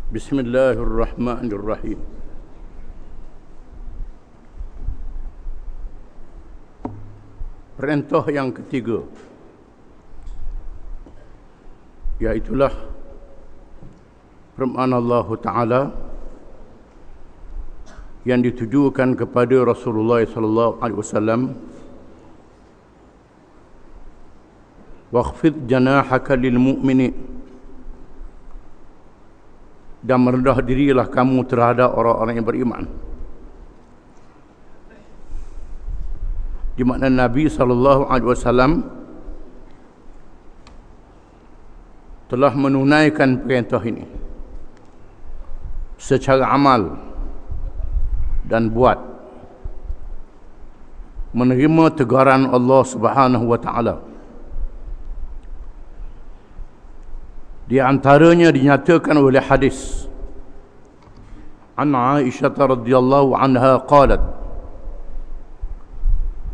Bismillahirrahmanirrahim. Perintah yang ketiga, iaitulah firman Allah Ta'ala yang ditujukan kepada Rasulullah SAW, "Wakhfid janahaka lil mu'mini", dan merendah dirilah kamu terhadap orang-orang yang beriman. Di mana Nabi SAW telah menunaikan perintah ini secara amal dan buat, menerima teguran Allah Subhanahu wa Ta'ala. Di antaranya dinyatakan oleh hadis an Aisyah radhiyallahu anha qalat,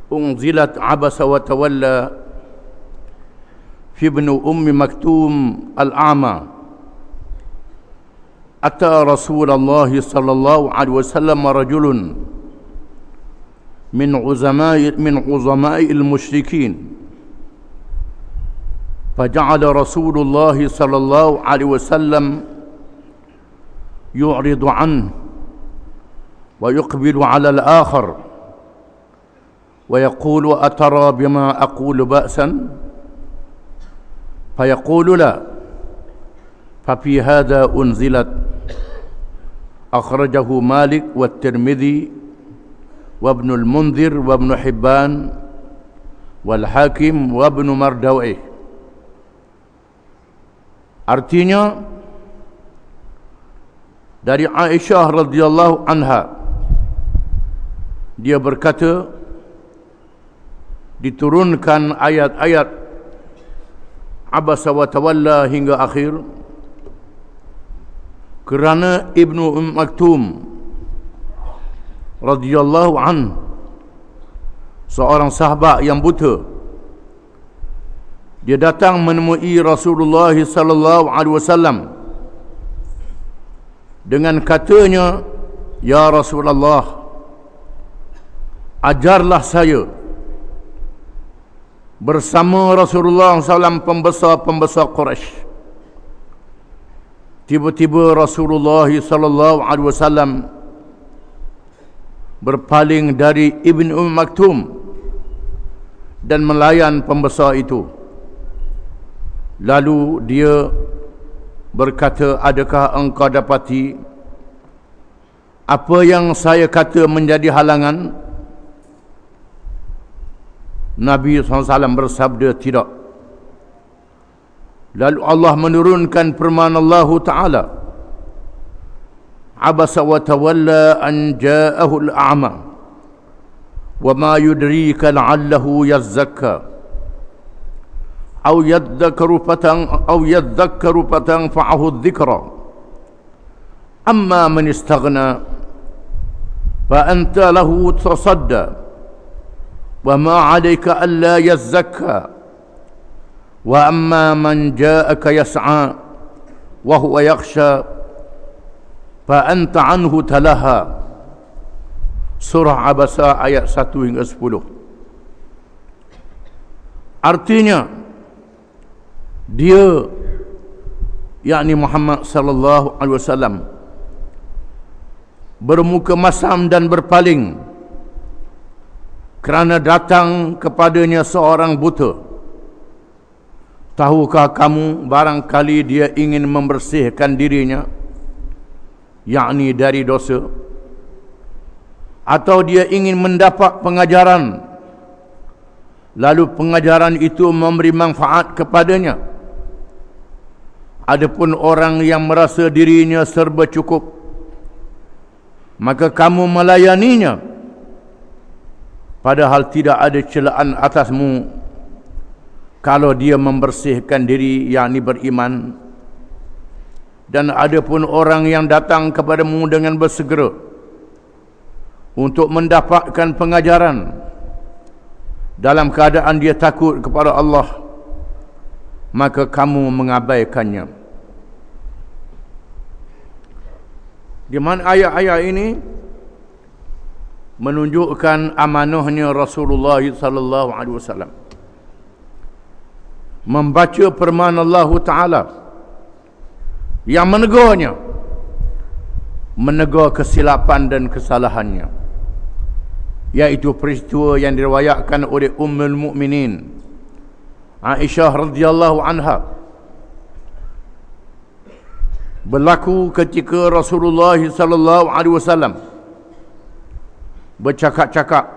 unzilat abasa wa tawalla fi ibn ummi maktum al-a'ma, ata Rasulullah sallallahu alaihi wasallam rajulun min uzama'i al-musyrikin, فجعل رسول الله صلى الله عليه وسلم يعرض عنه ويقبل على الآخر ويقول أترى بما أقول بأسا، فيقول لا، ففي هذا أنزلت. أخرجه مالك والترمذي وابن المنذر وابن حبان والحاكم وابن مردويه. Artinya, dari Aisyah radhiyallahu anha, dia berkata, diturunkan ayat-ayat abasa wa tawalla hingga akhir kerana Ibnu Maktum radhiyallahu anhu, seorang sahabat yang buta, dia datang menemui Rasulullah sallallahu alaihi wasallam dengan katanya, "Ya Rasulullah, ajarlah saya." Bersama Rasulullah SAW pembesar-pembesar Quraisy. Tiba-tiba Rasulullah SAW berpaling dari Ibn Maktum dan melayan pembesar itu. Lalu dia berkata, "Adakah engkau dapati apa yang saya kata menjadi halangan?" Nabi SAW bersabda, "Tidak." Lalu Allah menurunkan firman Allah Ta'ala, "Abasa wa tawalla an ja'ahu al-a'ma wa ma yudrika la'allahu yazzakka أو يذكر فتنفعه الذكرى أما من استغنى فأنت له تصدى وما عليك ألا يزكى وأما من جاءك يسعى وهو يخشى فأنت عنه تلهى." Surah Abasa ayat 1 hingga 10. Artinya, dia, yakni Muhammad sallallahu alaihi wasallam, bermuka masam dan berpaling kerana datang kepadanya seorang buta. Tahukah kamu, barangkali dia ingin membersihkan dirinya, yakni dari dosa, atau dia ingin mendapat pengajaran, lalu pengajaran itu memberi manfaat kepadanya. Adapun orang yang merasa dirinya serba cukup, maka kamu melayaninya, padahal tidak ada celaan atasmu kalau dia membersihkan diri, yakni beriman. Dan adapun orang yang datang kepadamu dengan bersegera untuk mendapatkan pengajaran dalam keadaan dia takut kepada Allah, maka kamu mengabaikannya. Di mana ayat-ayat ini menunjukkan amanahnya Rasulullah sallallahu alaihi wasallam membaca firman Allah Taala yang menegurnya, menegur kesilapan dan kesalahannya, iaitu peristiwa yang diriwayatkan oleh Ummul Mukminin Aisyah radhiyallahu anha, berlaku ketika Rasulullah sallallahu alaihi wasallam bercakap-cakap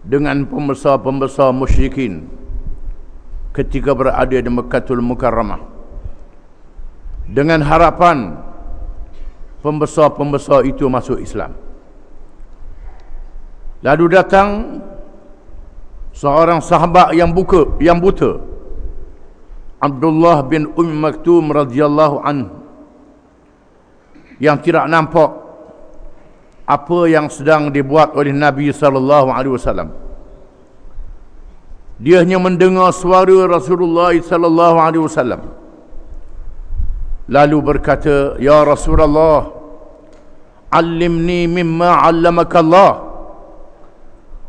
dengan pembesar-pembesar musyrikin ketika berada di Mekkatul Mukarramah dengan harapan pembesar-pembesar itu masuk Islam. Lalu datang seorang sahabat yang buta, Abdullah bin Maktum radhiyallahu anhu, yang tidak nampak apa yang sedang dibuat oleh Nabi sallallahu alaihi wasallam. Dia hanya mendengar suara Rasulullah sallallahu alaihi wasallam, lalu berkata, "Ya Rasulullah, allimni mimma 'allamaka Allah."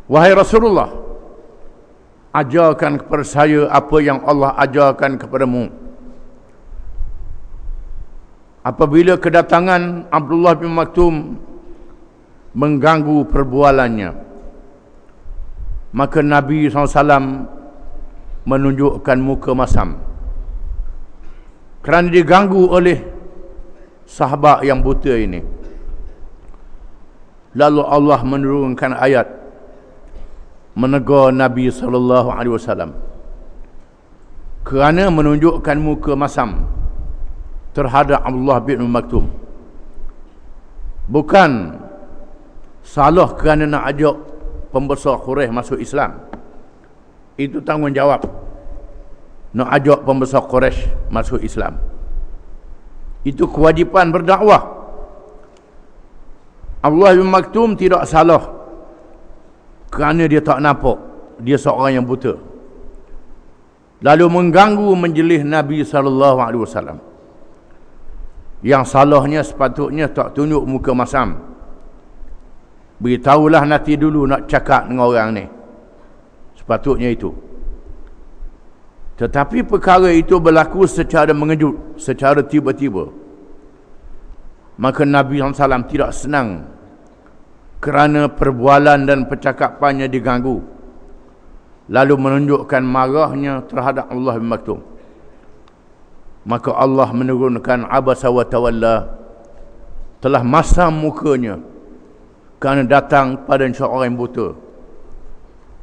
Wahai Rasulullah, ajarkan kepada saya apa yang Allah ajarkan kepadamu. Apabila kedatangan Abdullah bin Maktum mengganggu perbualannya, maka Nabi SAW menunjukkan muka masam kerana diganggu oleh sahabat yang buta ini. Lalu Allah menurunkan ayat menegur Nabi SAW kerana menunjukkan muka masam terhadap Abdullah bin Maktum. Bukan salah kerana nak ajak pembesar Quraisy masuk Islam. Itu tanggungjawab nak ajak pembesar Quraisy masuk Islam. Itu kewajipan berdakwah. Abdullah bin Maktum tidak salah kerana dia tak nampak, dia seorang yang buta, lalu mengganggu menjelih Nabi SAW. Yang salahnya sepatutnya tak tunjuk muka masam, beritahulah nanti dulu nak cakap dengan orang ni, sepatutnya itu. Tetapi perkara itu berlaku secara mengejut, secara tiba-tiba. Maka Nabi SAW tidak senang kerana perbualan dan percakapannya diganggu, lalu menunjukkan marahnya terhadap Allah bin Maktum. Maka Allah menurunkan abasa wa tawalla, telah masam mukanya kerana datang pada seorang yang buta,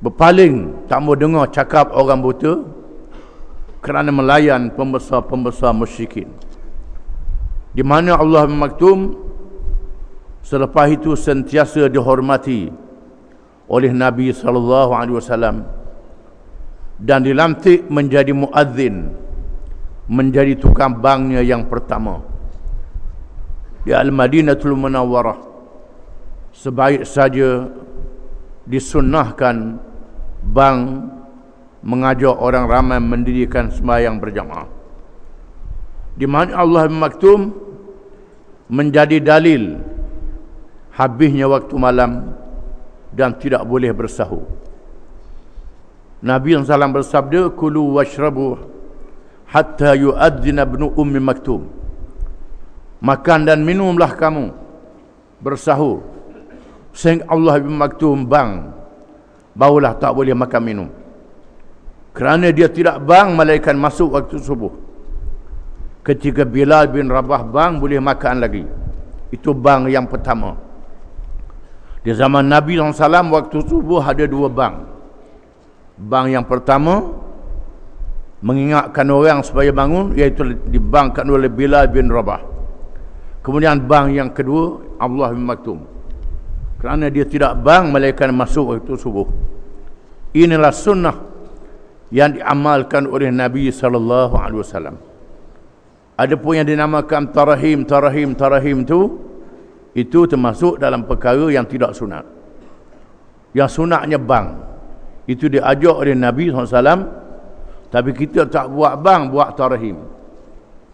berpaling tak mau dengar cakap orang buta kerana melayan pembesar-pembesar musyrikin. Di mana Allah bin Maktum selepas itu sentiasa dihormati oleh Nabi SAW dan dilantik menjadi muadzin, menjadi tukang banknya yang pertama di Al-Madinatul Munawwarah. Sebaik saja disunnahkan bank mengajak orang ramai mendirikan sembahyang berjamaah, di mana Allah bin Maktum menjadi dalil habisnya waktu malam dan tidak boleh bersahur. Nabi SAW bersabda, "Kulu washrabu hatta yu'adzina ibnu ummi maktum." Makan dan minumlah kamu, bersahur, sehingga Allah bin Maktum bang, barulah tak boleh makan minum. Kerana dia tidak bang, malaikat masuk waktu subuh. Ketika Bilal bin Rabah bang, boleh makan lagi. Itu bang yang pertama. Di zaman Nabi SAW waktu subuh ada dua bang. Bang yang pertama mengingatkan orang supaya bangun, iaitu dibangkan oleh Bilal bin Rabah. Kemudian bang yang kedua Allah bin Maktum, kerana dia tidak bang, malaikat masuk waktu subuh. Inilah sunnah yang diamalkan oleh Nabi SAW. Adapun yang dinamakan tarahim itu termasuk dalam perkara yang tidak sunat. Yang sunatnya bang, itu diajak oleh Nabi SAW, tapi kita tak buat bang, buat tarahim.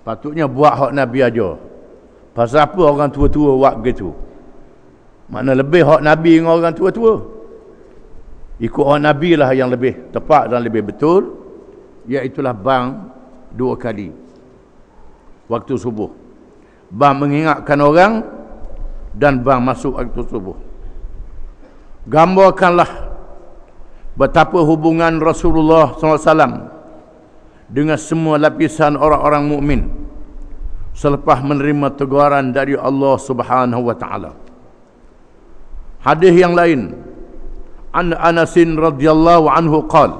Patutnya buat hak Nabi ajar. Pasal apa orang tua-tua buat begitu? Mana lebih hak Nabi dengan orang tua-tua. Ikut hak Nabi lah yang lebih tepat dan lebih betul. Iaitulah bang 2 kali waktu subuh. Bang mengingatkan orang dan bang masuk waktu subuh. Gambarkanlah betapa hubungan Rasulullah SAW dengan semua lapisan orang-orang mukmin selepas menerima teguran dari Allah Subhanahu wa taala. Hadis yang lain, an Anas radhiyallahu anhu qala,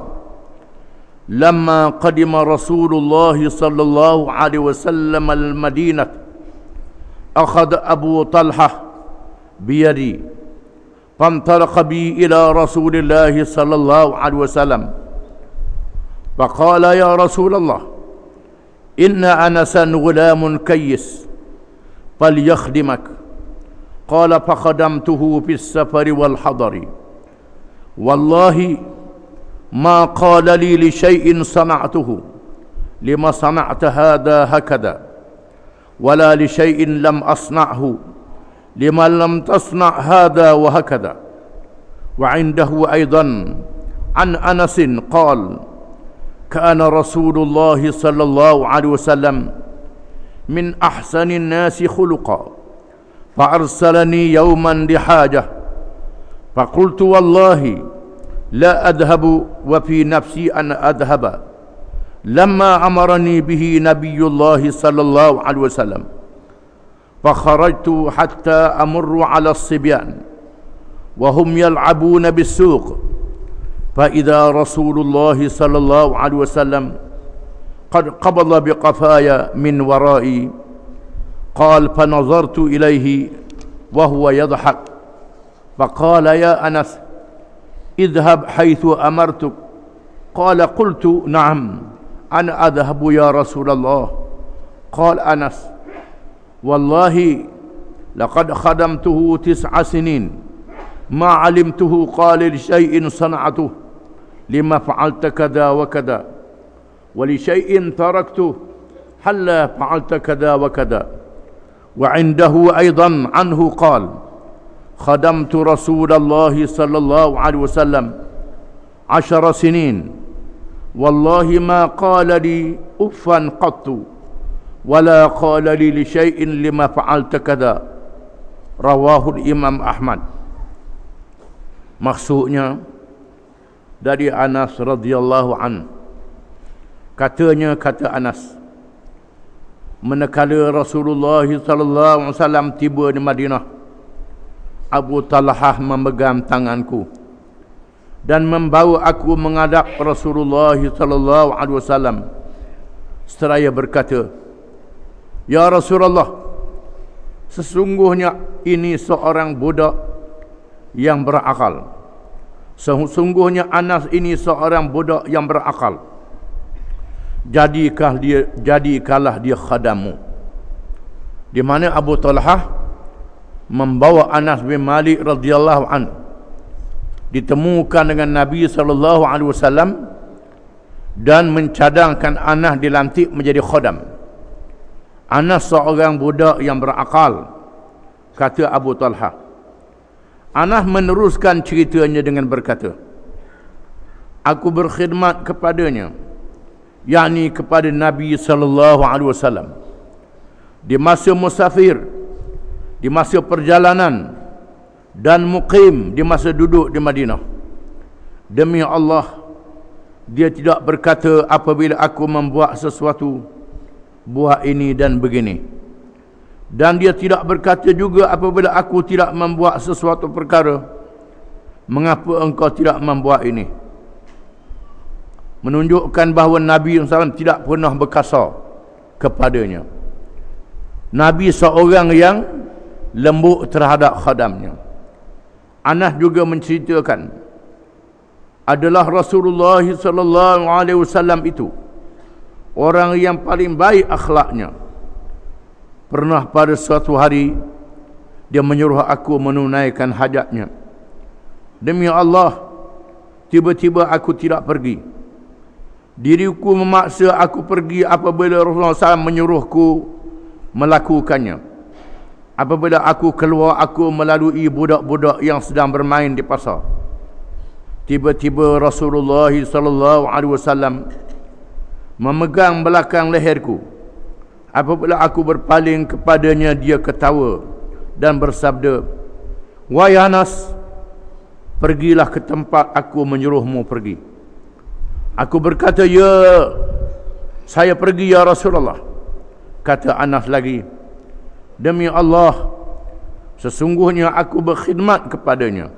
lamma qadima Rasulullah sallallahu alaihi wasallam al-Madinah, akhadha Abu Talhah biyadi, fantalaqa bi ila Rasulillah sallallahu alaihi wasallam, faqala ya Rasulullah, inna Anasan ghulamun kayyis falyakhdimak. Qala fakhadamtuhu fis safari wal hadari. Wallahi ma qala li li syai'in sana'tuhu lima sana'ta hadha hakada wala li syai'in lam asna'hu lima lam tasna' hadha wa hakada. Wa 'indahu aidan an Anas qala kana Rasulullah sallallahu alaihi wasallam min ahsanin nasi khuluqa فأرسلني يوما لحاجة فقلت والله لا أذهب وفي نفسي أن أذهب لما أمرني به نبي الله صلى الله عليه وسلم فخرجت حتى أمر على الصبيان وهم يلعبون بالسوق فإذا رسول الله صلى الله عليه وسلم قد قبض بقفايا من ورائي قال فنظرت إليه وهو يضحك فقال يا أنس اذهب حيث أمرتك. قال قلت نعم أنا أذهب يا رسول الله. قال أنس والله لقد خدمته 9 سنين ما علمته قال لشيء صنعته لما فعلت كذا وكذا ولشيء تركته هلا فعلت كذا وكذا. وعنده أيضا عنه قال خدمت رسول الله صلى الله عليه وسلم 10 سنين والله ما قال لي أفا قط ولا قال لي لشيء لما فعلت كذا. رواه الإمام أحمد. Maksudnya dari Anas radhiyallahu an, katanya kata Anas, manakala Rasulullah sallallahu alaihi wasallam tiba di Madinah, Abu Talhah memegang tanganku dan membawa aku menghadap Rasulullah sallallahu alaihi wasallam seraya berkata, ya Rasulullah, sesungguhnya ini seorang budak yang berakal. Sesungguhnya Anas ini seorang budak yang berakal. Jadikanlah dia khadammu. Di mana Abu Talhah membawa Anas bin Malik radhiyallahu an ditemukan dengan Nabi sallallahu alaihi wasallam dan mencadangkan Anas dilantik menjadi khadam. Anas seorang budak yang berakal, kata Abu Talhah. Anas meneruskan ceritanya dengan berkata, aku berkhidmat kepadanya, yakni kepada Nabi sallallahu alaihi wasallam, di masa musafir, di masa perjalanan, dan muqim, di masa duduk di Madinah. Demi Allah, dia tidak berkata apabila aku membuat sesuatu, buat ini dan begini. Dan dia tidak berkata juga apabila aku tidak membuat sesuatu perkara, mengapa engkau tidak membuat ini. Menunjukkan bahawa Nabi SAW tidak pernah berkasar kepadanya. Nabi seorang yang lembut terhadap khadamnya. Anas juga menceritakan, adalah Rasulullah SAW itu orang yang paling baik akhlaknya. Pernah pada suatu hari dia menyuruh aku menunaikan hajatnya. Demi Allah, tiba-tiba aku tidak pergi. Diriku memaksa aku pergi apabila Rasulullah SAW menyuruhku melakukannya. apabila aku keluar, aku melalui budak-budak yang sedang bermain di pasar. Tiba-tiba Rasulullah sallallahu alaihi wasallam memegang belakang leherku. Apabila aku berpaling kepadanya, dia ketawa dan bersabda, "Wahai Anas, pergilah ke tempat aku menyuruhmu pergi." Aku berkata, "Ya, saya pergi ya Rasulullah." Kata Anas lagi, "Demi Allah, sesungguhnya aku berkhidmat kepadanya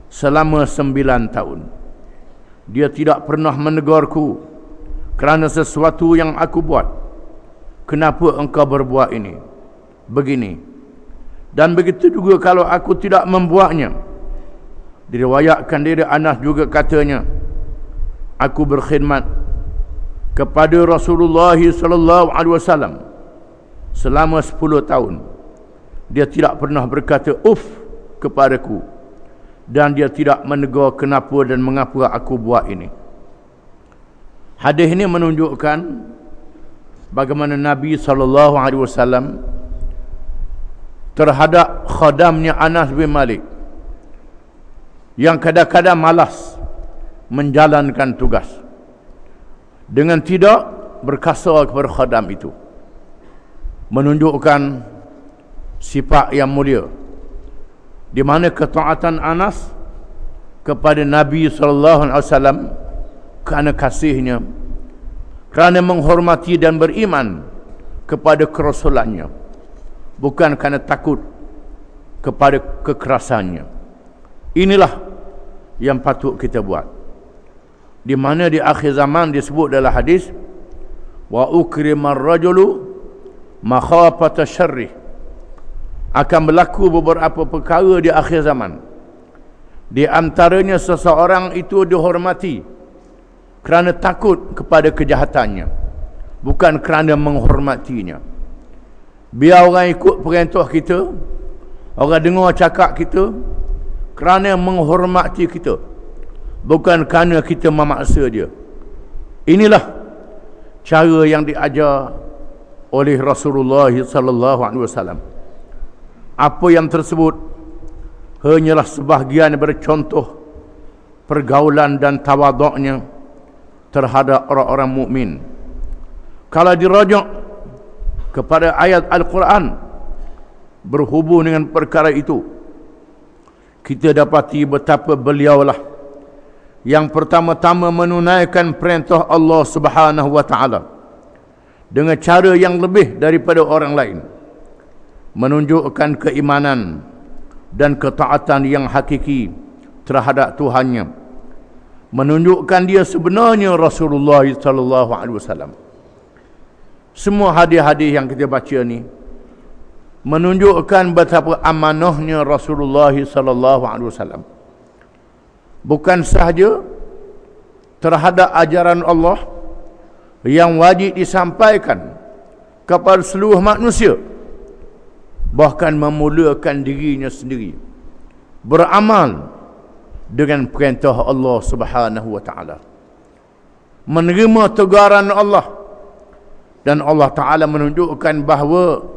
selama 9 tahun. Dia tidak pernah menegurku kerana sesuatu yang aku buat. Kenapa engkau berbuat ini? Begini. Dan begitu juga kalau aku tidak membuatnya." Diriwayatkan dari Anas juga katanya, "Aku berkhidmat kepada Rasulullah sallallahu alaihi wasallam selama 10 tahun. Dia tidak pernah berkata uff kepadaku, dan dia tidak menegur kenapa dan mengapa aku buat ini." Hadis ini menunjukkan bagaimana Nabi sallallahu alaihi wasallam terhadap khadamnya Anas bin Malik yang kadang-kadang malas menjalankan tugas, dengan tidak berkasar kepada khadam itu, menunjukkan sifat yang mulia, di mana ketaatan Anas kepada Nabi sallallahu alaihi wasallam kerana kasihnya, kerana menghormati dan beriman kepada kerasulannya, bukan kerana takut kepada kekerasannya. Inilah yang patut kita buat. Di mana di akhir zaman disebut dalam hadis, wa ukrimar rajulu makhafata syarrih. Akan berlaku beberapa perkara di akhir zaman. Di antaranya seseorang itu dihormati kerana takut kepada kejahatannya, bukan kerana menghormatinya. Biar orang ikut perintah kita, orang dengar cakap kita kerana menghormati kita, bukan kerana kita memaksa dia. Inilah cara yang diajar oleh Rasulullah sallallahu alaihi wasallam. Apa yang tersebut hanyalah sebahagian daripada contoh pergaulan dan tawaduknya terhadap orang-orang mukmin. Kalau dirujuk kepada ayat Al-Quran berhubung dengan perkara itu, kita dapati betapa beliaulah yang pertama-tama menunaikan perintah Allah Subhanahu wa taala dengan cara yang lebih daripada orang lain, menunjukkan keimanan dan ketaatan yang hakiki terhadap Tuhannya, menunjukkan dia sebenarnya Rasulullah sallallahu alaihi wasallam. Semua hadis-hadis yang kita baca ni menunjukkan betapa amanahnya Rasulullah sallallahu alaihi wasallam, bukan sahaja terhadap ajaran Allah yang wajib disampaikan kepada seluruh manusia, bahkan memulakan dirinya sendiri beramal dengan perintah Allah Subhanahu wa taala, menerima teguran Allah, dan Allah Taala menunjukkan bahawa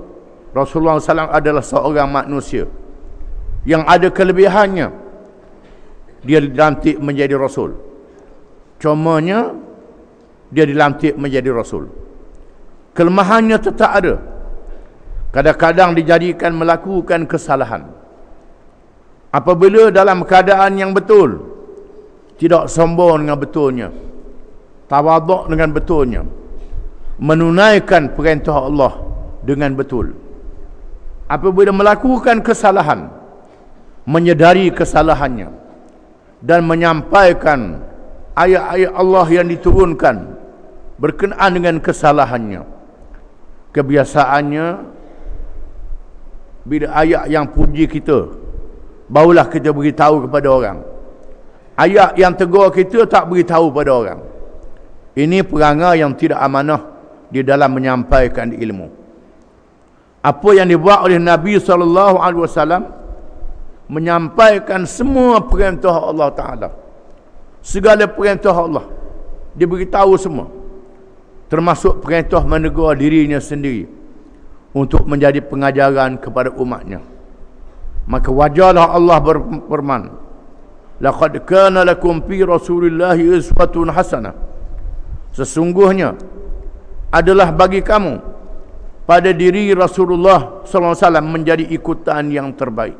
Rasulullah SAW adalah seorang manusia yang ada kelebihannya. Dia dilantik menjadi Rasul. Cumanya dia dilantik menjadi Rasul. Kelemahannya tetap ada. Kadang-kadang dijadikan melakukan kesalahan. Apabila dalam keadaan yang betul, tidak sombong dengan betulnya, tawaduk dengan betulnya, menunaikan perintah Allah dengan betul. Apabila melakukan kesalahan, menyedari kesalahannya dan menyampaikan ayat-ayat Allah yang diturunkan berkenaan dengan kesalahannya. Kebiasaannya, bila ayat yang puji kita, barulah kita beritahu kepada orang. Ayat yang tegur kita tak beritahu pada orang. Ini perangai yang tidak amanah di dalam menyampaikan ilmu. Apa yang dibuat oleh Nabi SAW, menyampaikan semua perintah Allah Ta'ala, segala perintah Allah diberitahu semua, termasuk perintah menegur dirinya sendiri, untuk menjadi pengajaran kepada umatnya. Maka wajarlah Allah berfirman, laqad kana lakum fi rasulillahi uswatun hasanah. Sesungguhnya adalah bagi kamu pada diri Rasulullah sallallahu alaihi wasallam menjadi ikutan yang terbaik.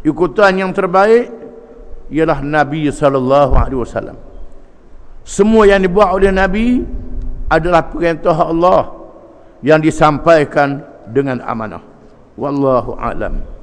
Ikutan yang terbaik ialah Nabi sallallahu alaihi wasallam. Semua yang dibuat oleh Nabi adalah perintah Allah yang disampaikan dengan amanah. Wallahu a'lam.